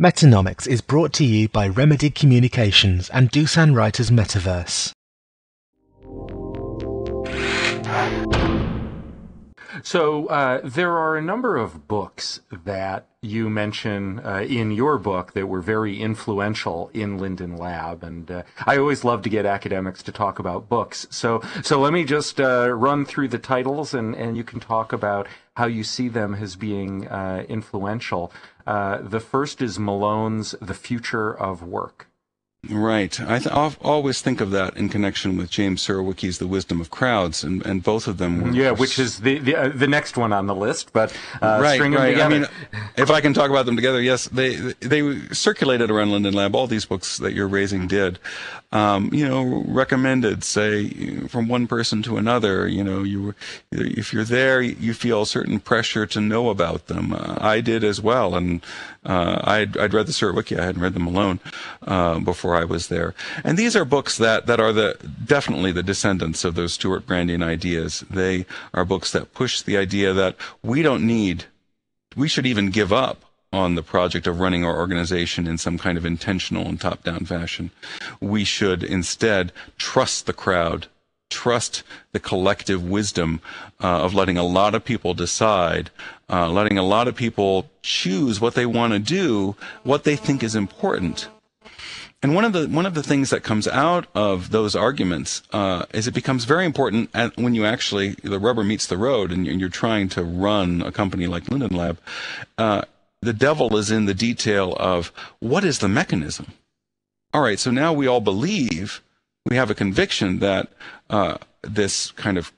Metanomics is brought to you by Remedy Communications and Doosan Writers Metaverse. So there are a number of books that you mention in your book that were very influential in Linden Lab, and I always love to get academics to talk about books. So let me just run through the titles, and you can talk about how you see them as being influential. The first is Malone's The Future of Work. Right. I always think of that in connection with James Surowiecki's The Wisdom of Crowds, and both of them were... Yeah, which is the next one on the list, but string them I together. mean, if I can talk about them together, yes, they circulated around Linden Lab. All these books that you're raising did. Recommended, say, from one person to another. If you're there, you feel a certain pressure to know about them. I did as well, and I'd read the Surowiecki. I hadn't read them alone before I was there. And these are books that are definitely the descendants of those Stuart Brandian ideas. They are books that push the idea that we should even give up on the project of running our organization in some kind of intentional and top-down fashion. We should instead trust the crowd, trust the collective wisdom of letting a lot of people decide, letting a lot of people choose what they want to do, what they think is important. And one of the things that comes out of those arguments is it becomes very important when you actually, the rubber meets the road and you're trying to run a company like Linden Lab. The devil is in the detail of what is the mechanism. All right, so now we all believe, we have a conviction that this kind of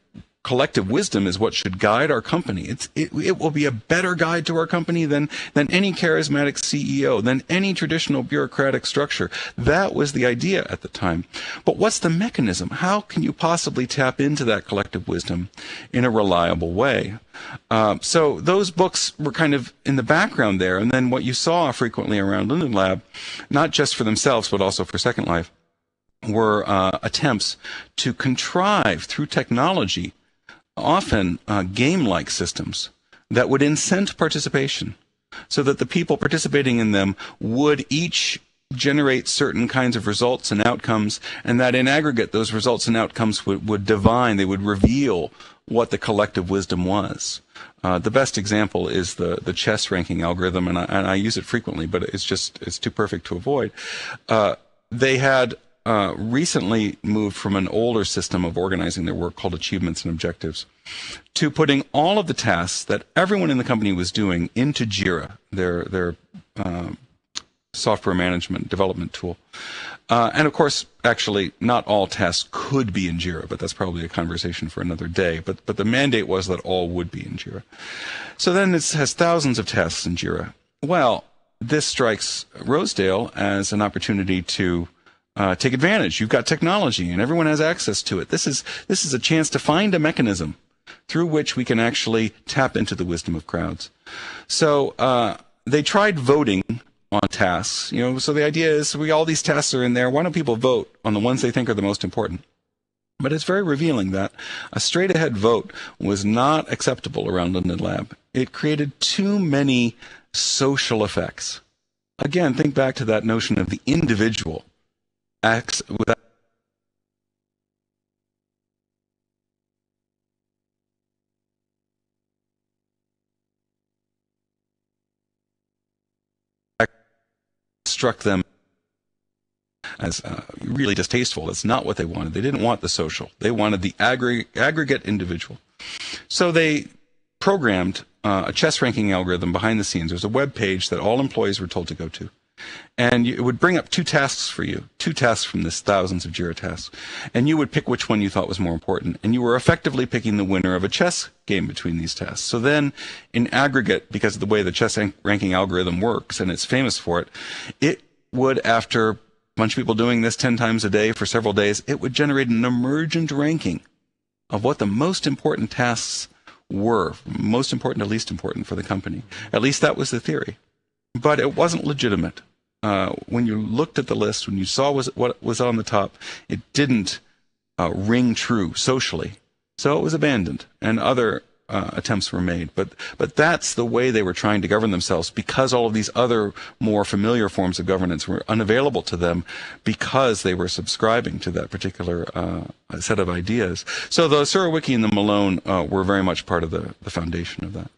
collective wisdom is what should guide our company. It will be a better guide to our company than any charismatic CEO, than any traditional bureaucratic structure. That was the idea at the time. But what's the mechanism? How can you possibly tap into that collective wisdom in a reliable way? So those books were kind of in the background there. And then what you saw frequently around Linden Lab, not just for themselves, but also for Second Life, were attempts to contrive through technology often game-like systems that would incent participation so that the people participating in them would each generate certain kinds of results and outcomes, and that in aggregate those results and outcomes would divine, they would reveal what the collective wisdom was. The best example is the chess ranking algorithm, and I use it frequently, but it's too perfect to avoid. They had recently moved from an older system of organizing their work called achievements and objectives to putting all of the tasks that everyone in the company was doing into Jira, their software management development tool. And of course, actually, not all tasks could be in Jira, but that's probably a conversation for another day. But the mandate was that all would be in Jira. So then it has thousands of tasks in Jira. Well, this strikes Rosedale as an opportunity to take advantage. You've got technology, and everyone has access to it. This is a chance to find a mechanism through which we can actually tap into the wisdom of crowds. So they tried voting on tasks. So the idea is, all these tasks are in there. Why don't people vote on the ones they think are the most important? But it's very revealing that a straight-ahead vote was not acceptable around Linden Lab. It created too many social effects. Again, think back to that notion of the individual acts without struck them as really distasteful. That's not what they wanted. They didn't want the social. They wanted the aggregate individual. So they programmed a chess ranking algorithm behind the scenes. There's a web page that all employees were told to go to. And it would bring up two tasks for you, two tasks from this thousands of Jira tasks. And you would pick which one you thought was more important. And you were effectively picking the winner of a chess game between these tasks. So then, in aggregate, because of the way the chess ranking algorithm works, and it's famous for it, it would, after a bunch of people doing this 10 times a day for several days, it would generate an emergent ranking of what the most important tasks were, most important to least important for the company. At least that was the theory. But it wasn't legitimate. When you looked at the list, when you saw what was on the top, it didn't ring true socially. So it was abandoned. And other attempts were made. But that's the way they were trying to govern themselves, because all of these other more familiar forms of governance were unavailable to them because they were subscribing to that particular set of ideas. So the Surowiecki and the Malone were very much part of the foundation of that.